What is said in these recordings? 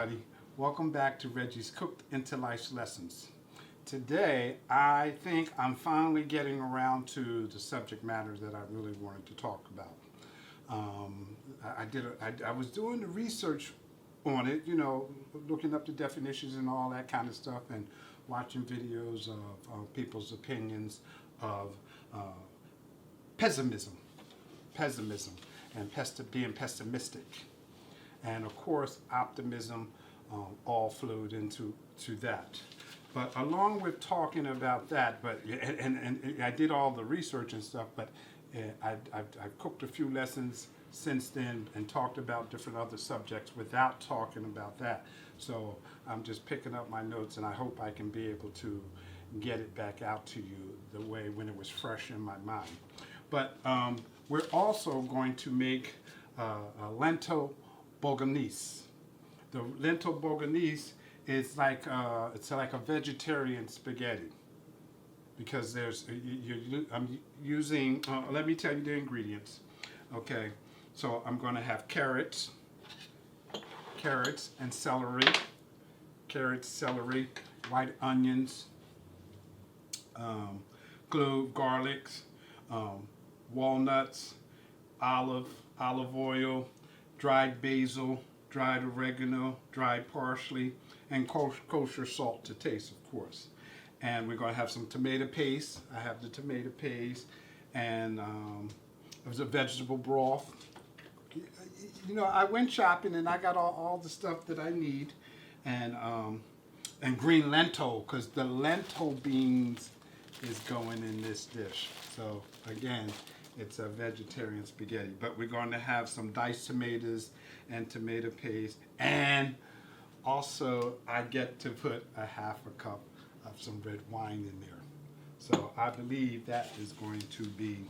Everybody. Welcome back to Reggie's Cooked into Life Lessons. Today, I think I'm finally getting around to the subject matter that I really wanted to talk about. I was doing the research on it, looking up the definitions and all that kind of stuff, and watching videos of people's opinions of uh, pessimism, and being pessimistic. And of course, optimism all flowed into that. But along with talking about that, and I did all the research and stuff, but I've cooked a few lessons since then and talked about different other subjects without talking about that. So I'm just picking up my notes, and I hope I can be able to get it back out to you the way when it was fresh in my mind. But we're also going to make a lentil Bolognese. The lentil Bolognese is like it's like a vegetarian spaghetti because I'm using. Let me tell you the ingredients. Okay, so I'm going to have carrots and celery, white onions, clove, garlic, walnuts, olive oil, dried basil, dried oregano, dried parsley, and kosher salt to taste, of course. And we're going to have some tomato paste. I have the tomato paste, and it was a vegetable broth. I went shopping and I got all the stuff that I need, and green lentil, because the lentil beans is going in this dish. So again, it's a vegetarian spaghetti, but we're going to have some diced tomatoes and tomato paste, and also I get to put a half a cup of some red wine in there. So I believe that is going to be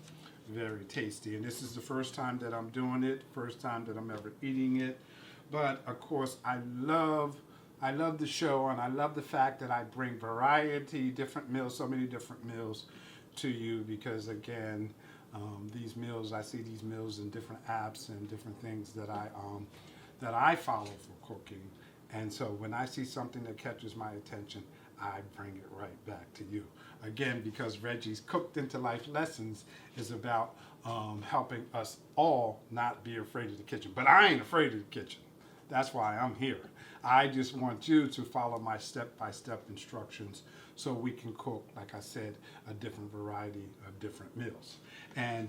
very tasty, and this is the first time that I'm doing it, first time that I'm ever eating it. But of course, I love the show, and I love the fact that I bring variety, different meals, so many different meals to you, because again, these meals, I see these meals in different apps and different things that I follow for cooking. And so when I see something that catches my attention, I bring it right back to you. Again, because Reggie's Cooked into Life Lessons is about helping us all not be afraid of the kitchen. But I ain't afraid of the kitchen. That's why I'm here. I just want you to follow my step-by-step instructions so we can cook, like I said, a different variety of different meals. And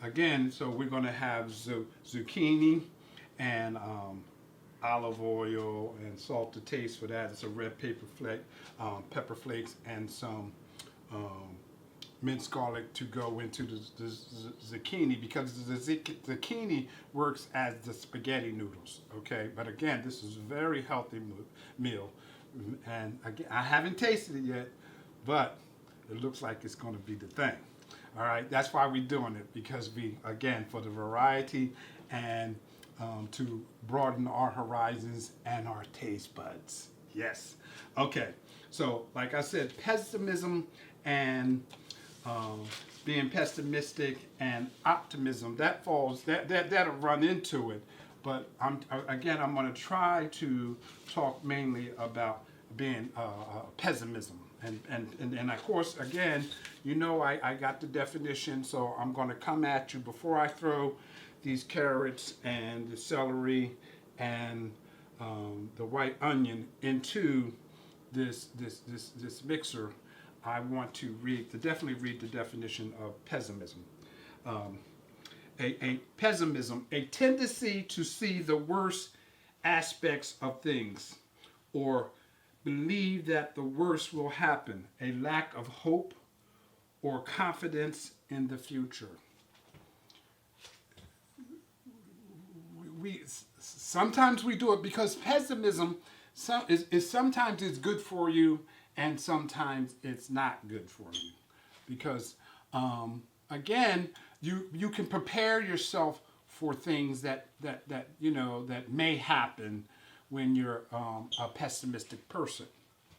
again, so we're going to have zucchini and olive oil and salt to taste for that. It's a red pepper flakes, and some minced garlic to go into the zucchini, because the zucchini works as the spaghetti noodles, okay? But again, this is a very healthy meal. And again, I haven't tasted it yet, but it looks like it's going to be the thing. All right, that's why we're doing it, because again, for the variety and to broaden our horizons and our taste buds. Yes. Okay. So, like I said, pessimism and being pessimistic and optimism, that'll run into it. But I'm going to try to talk mainly about being pessimism. And of course, again, I got the definition, so I'm going to come at you before I throw these carrots and the celery and the white onion into this mixer. I want to definitely read the definition of pessimism. A pessimism, a tendency to see the worst aspects of things, or believe that the worst will happen, a lack of hope or confidence in the future. Sometimes we do it because pessimism is sometimes it's good for you, and sometimes it's not good for you, because again, you can prepare yourself for things that may happen when you're a pessimistic person.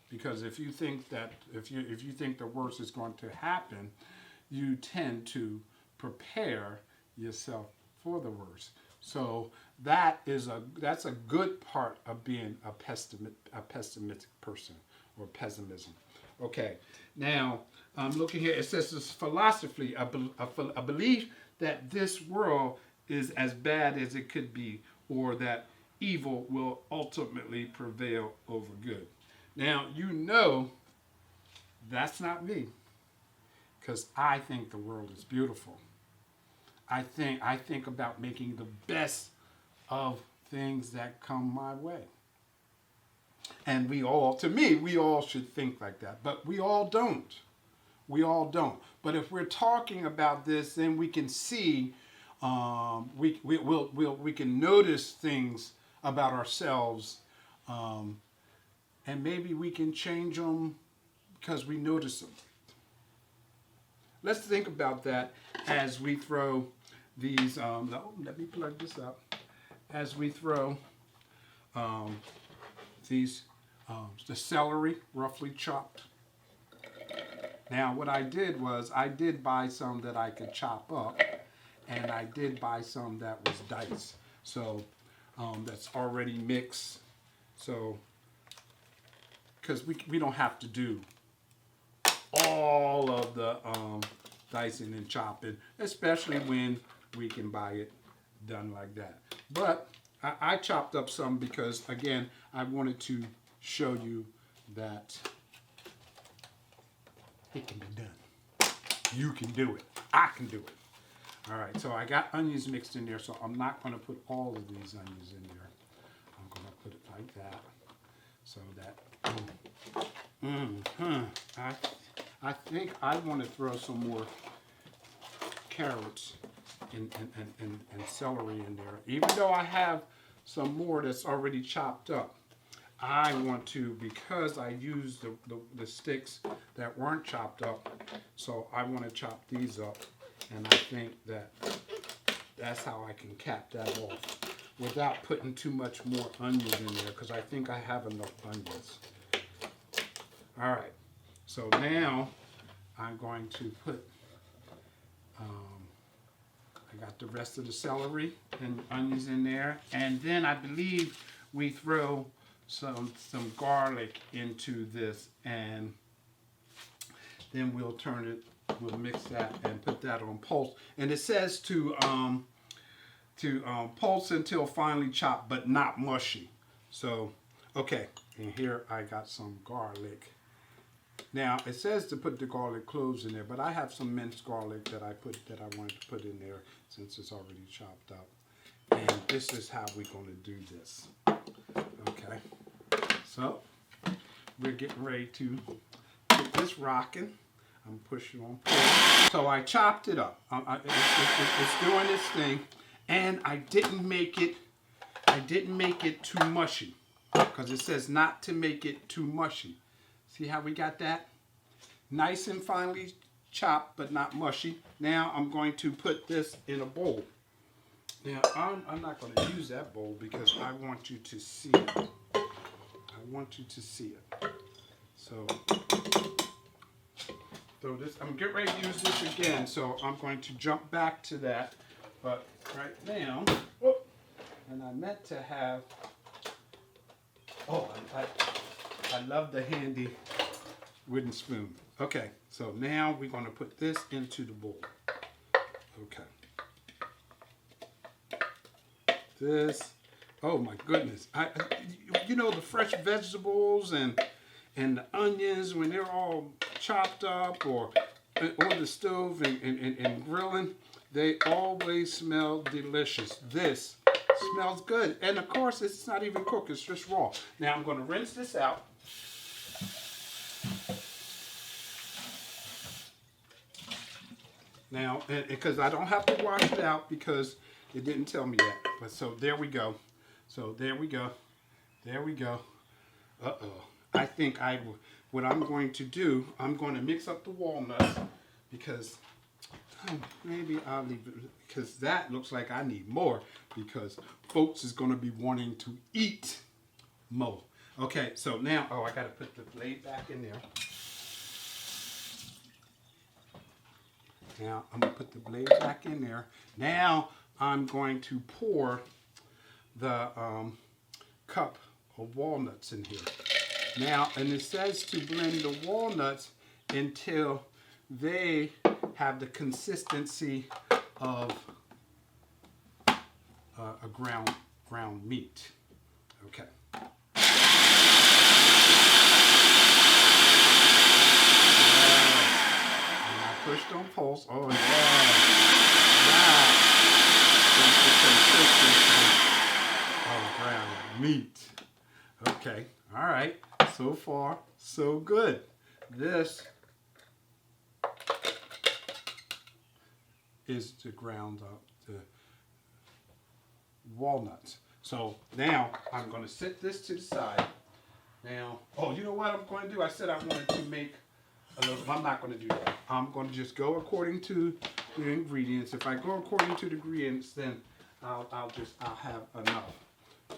Because if you think the worst is going to happen, you tend to prepare yourself for the worst. So that's a good part of being a pessimistic person or pessimism. Okay, now I'm looking here. It says this philosophy, a belief that this world is as bad as it could be, or that evil will ultimately prevail over good. Now you know that's not me, because I think the world is beautiful. I think about making the best of things that come my way. And we all should think like that, but we all don't. We all don't. But if we're talking about this, then we can see, we can notice things about ourselves, and maybe we can change them because we notice them. Let's think about that as we throw these. Let me plug this up. As we throw these, the celery roughly chopped. Now, what I did was I did buy some that I could chop up, and I did buy some that was diced. So that's already mixed. So because we don't have to do all of the dicing and chopping, especially when we can buy it done like that. But I chopped up some because, again, I wanted to show you that it can be done. You can do it. I can do it. All right, so I got onions mixed in there, so I'm not going to put all of these onions in there. I'm going to put it like that, so that I think I want to throw some more carrots and celery in there. Even though I have some more that's already chopped up, I want to, because I used the sticks that weren't chopped up, so I want to chop these up, and I think that's how I can cap that off without putting too much more onions in there, because I think I have enough onions. All right, so now I'm going to put, I got the rest of the celery and onions in there, and then I believe we throw some garlic into this, and then we'll mix that and put that on pulse. And it says to pulse until finely chopped, but not mushy. So, okay, and here I got some garlic. Now it says to put the garlic cloves in there, but I have some minced garlic that I wanted to put in there since it's already chopped up. And this is how we're going to do this. Okay, so we're getting ready to get this rocking. I'm pushing on pull. So I chopped it up. It's doing this thing, and I didn't make it too mushy, because it says not to make it too mushy. See how we got that? Nice and finely chopped, but not mushy. Now I'm going to put this in a bowl. Now I'm not going to use that bowl because I want you to see it. I want you to see it. So this, I'm getting ready to use this again, so I'm going to jump back to that. But right now, and I meant to have, I love the handy wooden spoon. Okay, so now we're going to put this into the bowl. Okay. This, oh my goodness. You know, the fresh vegetables and the onions, when they're all chopped up or on the stove and grilling, they always smell delicious. This smells good. And of course, it's not even cooked, it's just raw. Now I'm going to rinse this out. Now, because I don't have to wash it out because it didn't tell me that. But so there we go. So there we go. There we go. Uh-oh. I think what I'm going to do, I'm going to mix up the walnuts because maybe I'll leave it, because that looks like I need more, because folks is going to be wanting to eat more. Okay, so now, I got to put the blade back in there. Now, I'm going to put the blade back in there. Now, I'm going to pour the cup of walnuts in here. Now, and it says to blend the walnuts until they have the consistency of a ground meat. Okay. Push don't pulse. Oh yeah. Oh, ground meat. Okay. All right. So far, so good. This is the ground up the walnuts. So now I'm going to set this to the side. Now, oh, you know what I'm going to do? I said I wanted to make a little. I'm not going to do that. I'm going to just go according to the ingredients. If I go according to the ingredients, then I'll have enough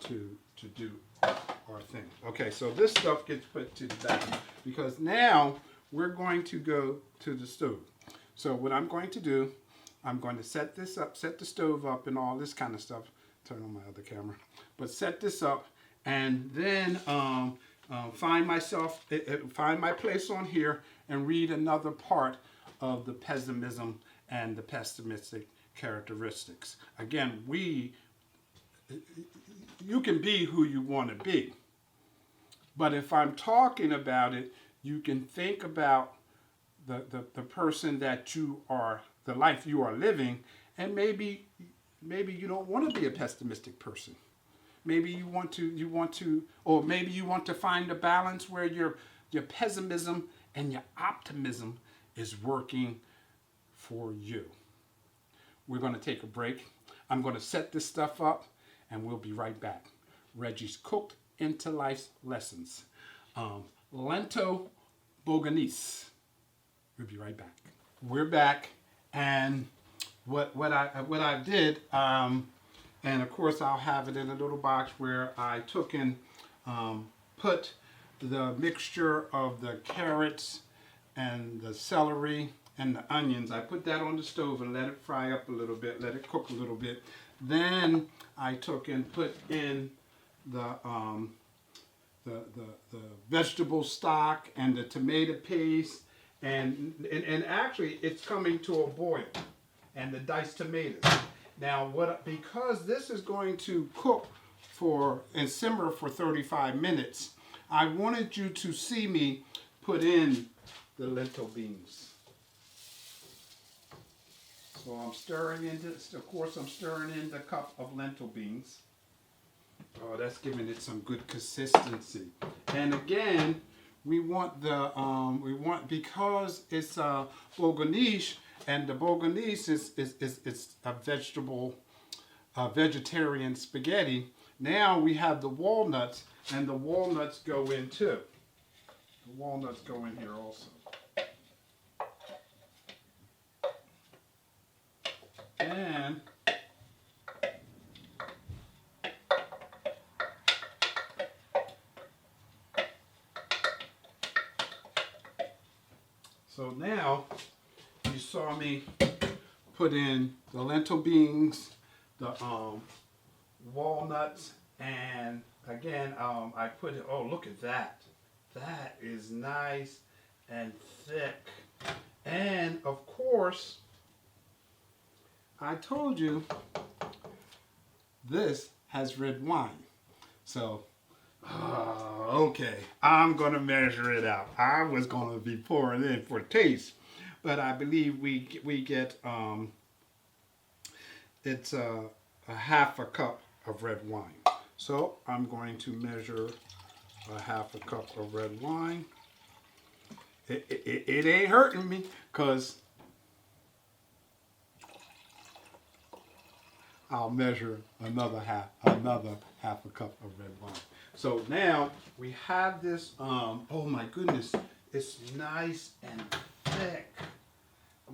to do our thing. Okay, so this stuff gets put to the back because now we're going to go to the stove. So what I'm going to do, I'm going to set this up, set the stove up and all this kind of stuff. Turn on my other camera. But set this up and then find my place on here and read another part of the pessimism and the pessimistic characteristics. Again, you can be who you want to be. But if I'm talking about it, you can think about the person that you are, the life you are living, and maybe you don't want to be a pessimistic person. Maybe you want to, or maybe you want to find a balance where your pessimism and your optimism is working for you. We're going to take a break. I'm going to set this stuff up, and we'll be right back. Reggie's Cooked into Life's Lessons. Lentil Bolognese. We'll be right back. We're back, and what I did, and of course I'll have it in a little box where I took and put the mixture of the carrots and the celery and the onions. I put that on the stove and let it fry up a little bit, let it cook a little bit. Then I took and put in the vegetable stock and the tomato paste, and actually it's coming to a boil, and the diced tomatoes. Now, because this is going to cook and simmer for 35 minutes, I wanted you to see me put in the lentil beans. So I'm stirring into, of course, I'm stirring in the cup of lentil beans. Oh, that's giving it some good consistency. And again, we want because it's Bolognese, and the Bolognese is a vegetarian spaghetti. Now we have the walnuts, and the walnuts go in too. The walnuts go in here also. And so now you saw me put in the lentil beans, the walnuts, and again I put it. Oh, look at that! That is nice and thick. And of course, I told you this has red wine. So, okay, I'm going to measure it out. I was going to be pouring in for taste, but I believe we get, it's a half a cup of red wine. So I'm going to measure a half a cup of red wine. It ain't hurting me, because I'll measure another half a cup of red wine. So now we have this, oh my goodness, it's nice and thick.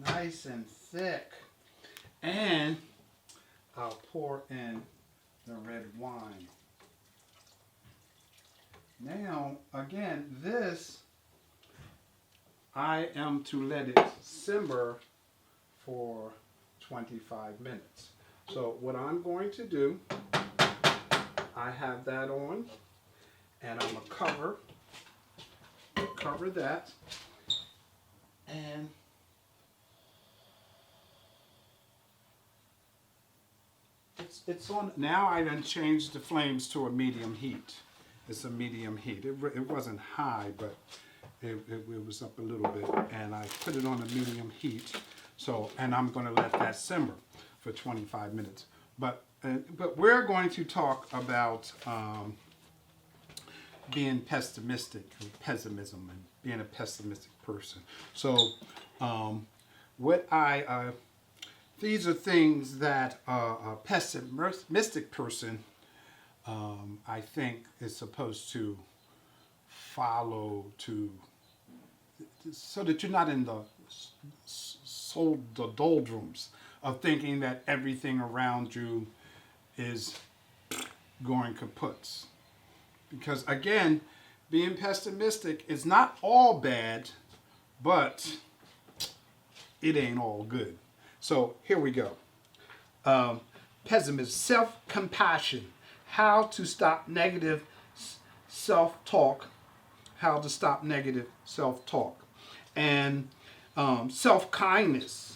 Nice and thick. And I'll pour in the red wine. Now, again, this, I am to let it simmer for 25 minutes. So what I'm going to do, I have that on, and I'm gonna cover that, and it's on. Now I done changed the flames to a medium heat. It's a medium heat. It wasn't high, but it was up a little bit, and I put it on a medium heat. So, and I'm going to let that simmer for 25 minutes. But we're going to talk about being pessimistic and pessimism and being a pessimistic person. So, these are things that a pessimistic person, I think, is supposed to follow so that you're not in the doldrums of thinking that everything around you is going kaputs. Because again, being pessimistic is not all bad, but it ain't all good. So here we go. Pessimism, self-compassion, how to stop negative self-talk, and self-kindness.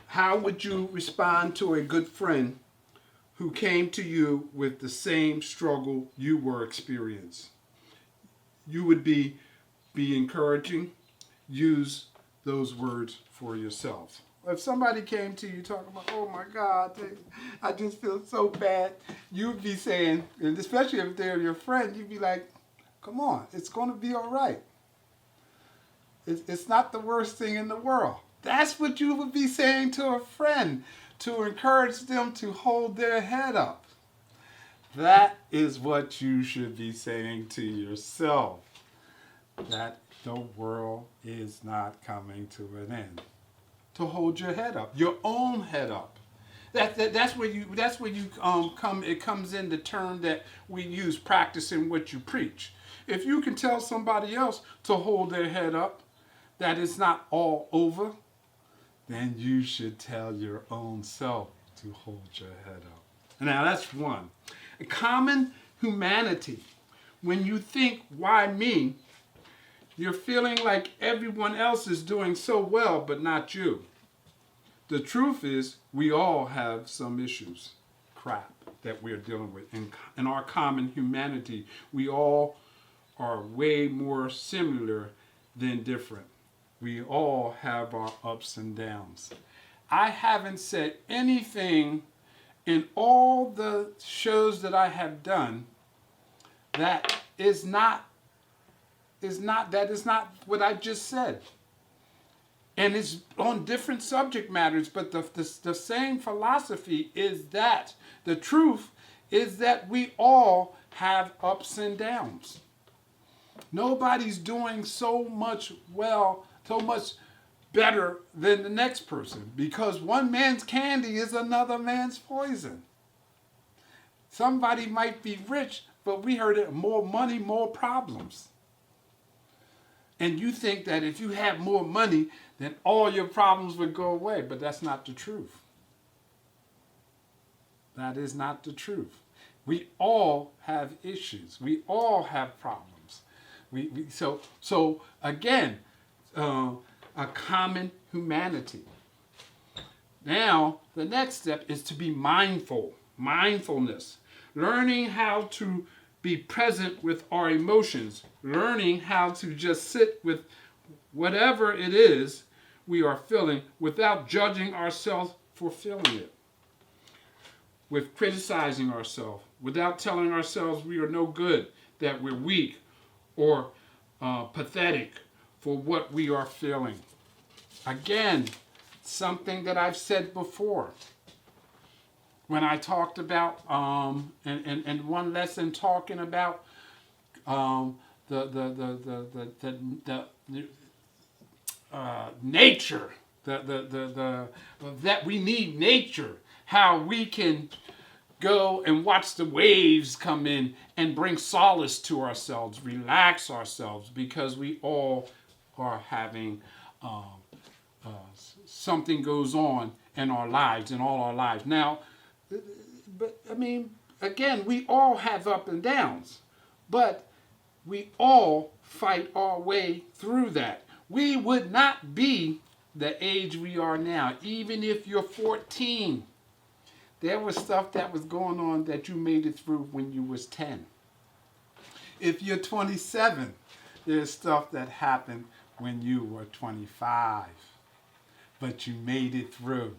How would you respond to a good friend who came to you with the same struggle you were experiencing? You would be encouraging. Use those words for yourself. If somebody came to you talking about, oh my God, I just feel so bad, you'd be saying, and especially if they're your friend, you'd be like, come on, it's going to be all right. It's not the worst thing in the world. That's what you would be saying to a friend, to encourage them to hold their head up. That is what you should be saying to yourself, that the world is not coming to an end. To hold your head up, your own head up. That's where you come. It comes in the term that we use, practicing what you preach. If you can tell somebody else to hold their head up, that it's not all over, then you should tell your own self to hold your head up. Now that's one. A common humanity. When you think, why me? You're feeling like everyone else is doing so well, but not you. The truth is, we all have some issues, crap, that we're dealing with. In our common humanity, we all are way more similar than different. We all have our ups and downs. I haven't said anything in all the shows that I have done that is not what I just said. And it's on different subject matters, but the same philosophy is that the truth is that we all have ups and downs. Nobody's doing so much better than the next person, because one man's candy is another man's poison. Somebody might be rich, but we heard it, more money, more problems. And you think that if you have more money, then all your problems would go away. But that's not the truth. That is not the truth. We all have issues. We all have problems. So again, a common humanity. Now, the next step is to be mindful. Mindfulness. Learning how to be present with our emotions, learning how to just sit with whatever it is we are feeling without judging ourselves for feeling it, with criticizing ourselves, without telling ourselves we are no good, that we're weak or pathetic for what we are feeling. Again, something that I've said before. When I talked about, and one lesson talking about nature, that we need nature, how we can go and watch the waves come in and bring solace to ourselves, relax ourselves, because we all are having something goes on in our lives, in all our lives. Now, But I mean, again, we all have up and downs, but we all fight our way through that. We would not be the age we are now, even if you're 14. There was stuff that was going on that you made it through when you was 10. If you're 27, there's stuff that happened when you were 25, but you made it through.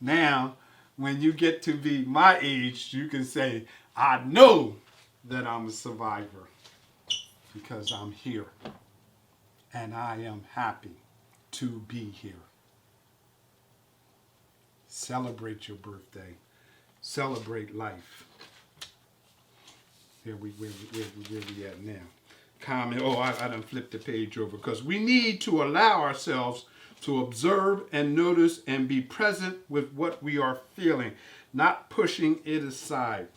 Now, when you get to be my age, you can say, I know that I'm a survivor because I'm here and I am happy to be here. Celebrate your birthday. Celebrate life. Where we at now? Comment. Oh, I done flipped the page over because we need to allow ourselves to observe and notice and be present with what we are feeling, not pushing it aside.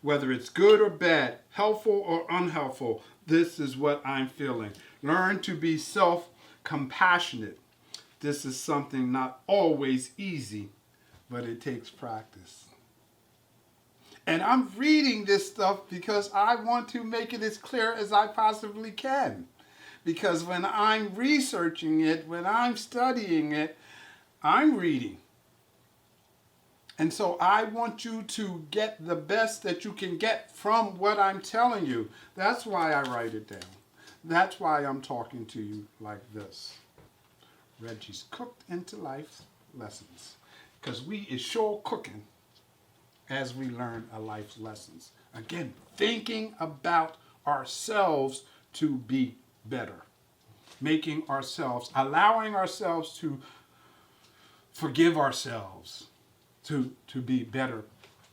Whether it's good or bad, helpful or unhelpful, this is what I'm feeling. Learn to be self-compassionate. This is something not always easy, but it takes practice. And I'm reading this stuff because I want to make it as clear as I possibly can. Because when I'm researching it, when I'm studying it, I'm reading. And so I want you to get the best that you can get from what I'm telling you. That's why I write it down. That's why I'm talking to you like this. Reggie's Cooked into Life Lessons. Because we is sure cooking as we learn our life's lessons. Again, thinking about ourselves to be better. Making ourselves, allowing ourselves to forgive ourselves, to be better,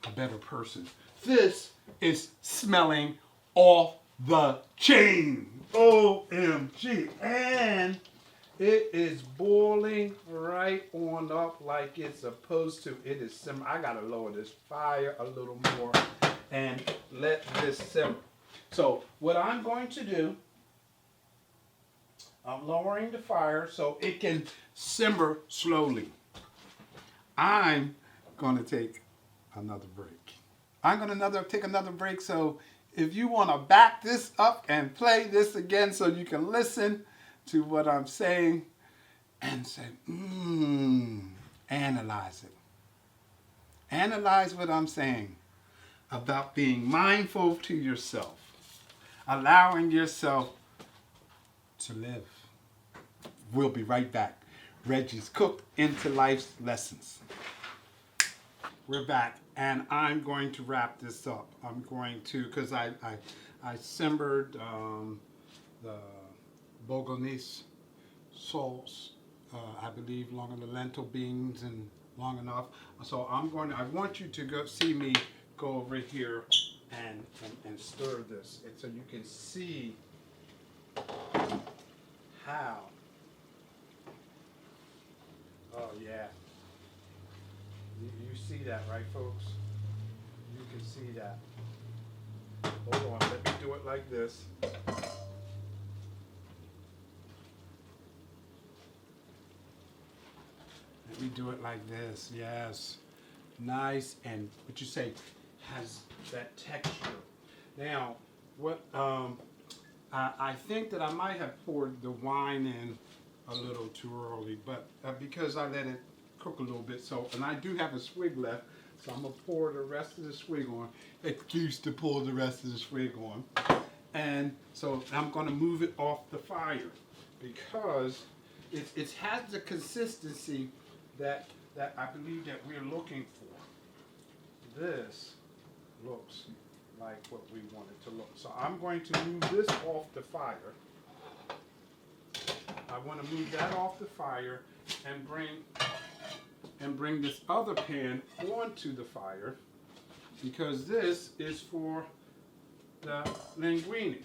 a better person. This is smelling off the chain. OMG. And it is boiling right on up like it's supposed to. It is simmer. I gotta lower this fire a little more and let this simmer. So what I'm going to do, I'm lowering the fire so it can simmer slowly. I'm gonna take another break. I'm gonna take another break, so if you wanna back this up and play this again so you can listen to what I'm saying and say, analyze it. Analyze what I'm saying about being mindful to yourself, allowing yourself to live. We'll be right back. Reggie's Cooked into Life's Lessons. We're back, and I'm going to wrap this up. I'm going to, because I simmered the Bolognese sauce, I believe, long on the lentil beans and long enough. So I want you to see me go over here and stir this, and so you can see how. Oh yeah. You see that, right, folks? You can see that. Hold on, let me do it like this. Let me do it like this, yes. Nice, and what you say has that texture. Now, what I think that I might have poured the wine in a little too early, but because I let it cook a little bit, so, and I do have a swig left, so I'm gonna pour the rest of the swig on. Excuse to pour the rest of the swig on. And so I'm gonna move it off the fire because it has the consistency that I believe that we're looking for. This looks like what we want it to look. So I'm going to move this off the fire. I want to move that off the fire and bring this other pan onto the fire because this is for the linguine.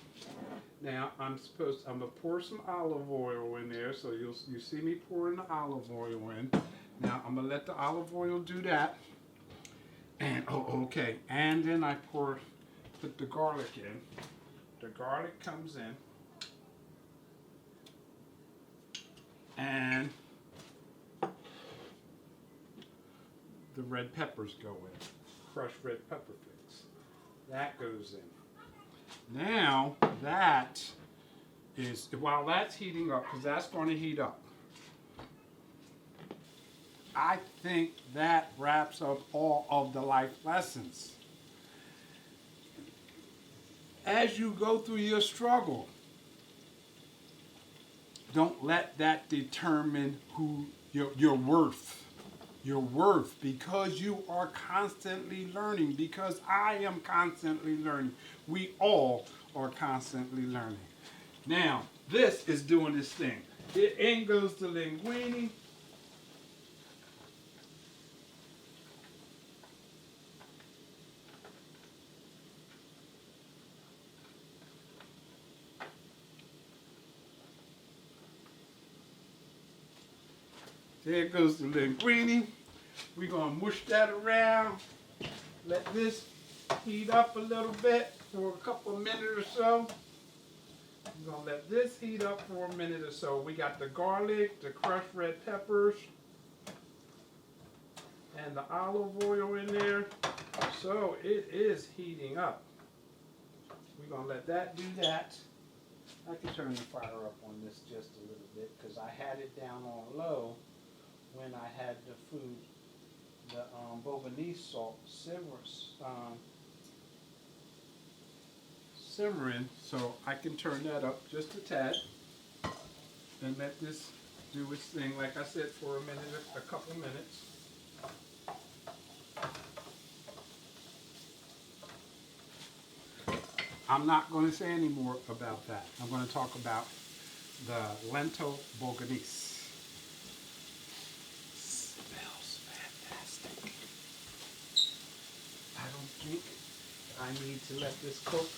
Now I'm gonna pour some olive oil in there, so you see me pouring the olive oil in. Now I'm gonna let the olive oil do that. And okay. And then I put the garlic in. The garlic comes in. And the red peppers go in. Crushed red pepper flakes. That goes in. Now that is, while that's heating up, because that's going to heat up, I think that wraps up all of the life lessons. As you go through your struggle, don't let that determine who your worth. Your worth, because you are constantly learning, because I am constantly learning. We all are constantly learning. Now, this is doing this thing. In goes the linguine. There goes the linguine. We're going to mush that around. Let this heat up a little bit for a couple of minutes or so. We're going to let this heat up for a minute or so. We got the garlic, the crushed red peppers, and the olive oil in there. So it is heating up. We're going to let that do that. I can turn the fire up on this just a little bit because I had it down on low when I had the food, the Bolognese salt simmering, so I can turn that up just a tad and let this do its thing, like I said, for a couple minutes. I'm not going to say any more about that. I'm going to talk about the Lentil Bolognese. Smells fantastic. I don't think I need to let this cook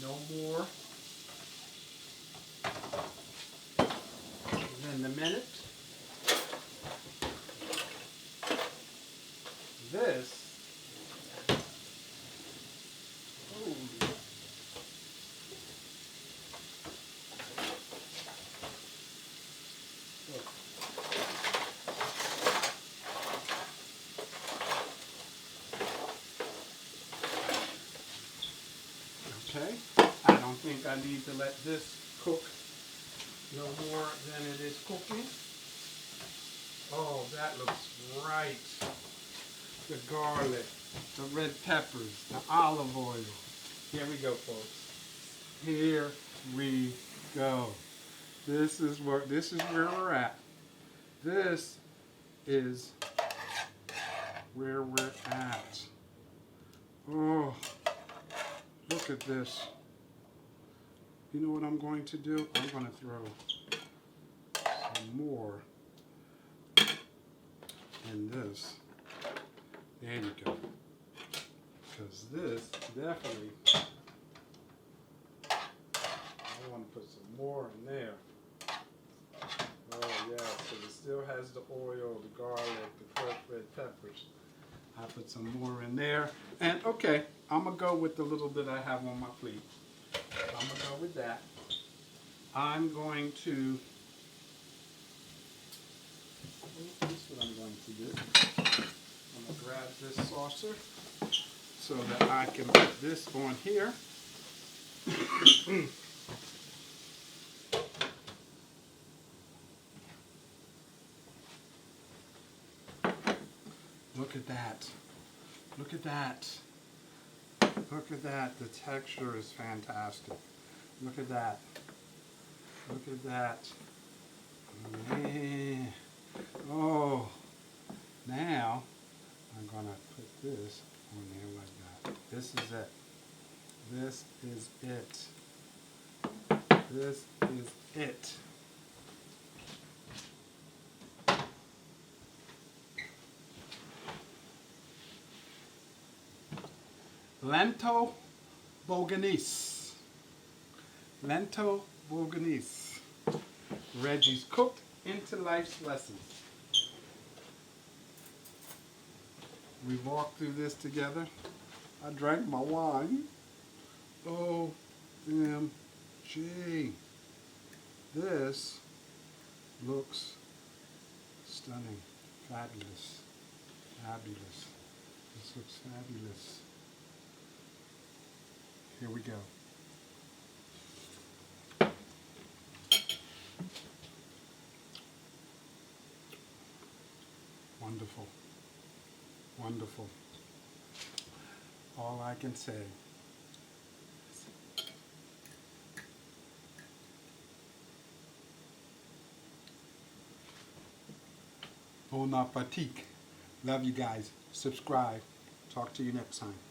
no more than a minute. This okay, I don't think I need to let this cook no more than it is cooking. Oh, that looks right. The garlic, the red peppers, the olive oil. Here we go, folks. Here we go. This is where we're at. This is where we're at. Oh, look at this. You know what I'm going to do? I'm going to throw some more in this. There you go. Because this definitely, I want to put some more in there. Oh yeah, so it still has the oil, the garlic, the crushed red peppers. I put some more in there. And okay, I'm going to go with the little bit I have on my plate. I'm going to go with that. I'm going to, this is what I'm going to do. I'm going to grab this saucer so that I can put this on here. Look at that. Look at that. Look at that. The texture is fantastic. Look at that. Look at that. Yeah. Oh. Now, I'm going to put this on there like that. This is it. This is it. This is it. Lentil Bolognese. Lentil Bolognese. Reggie's cooked into life's lessons. We walked through this together. I drank my wine. OMG. This looks stunning. Fabulous. Fabulous. This looks fabulous. Here we go. Wonderful. Wonderful. All I can say. Bon appetit. Love you guys. Subscribe. Talk to you next time.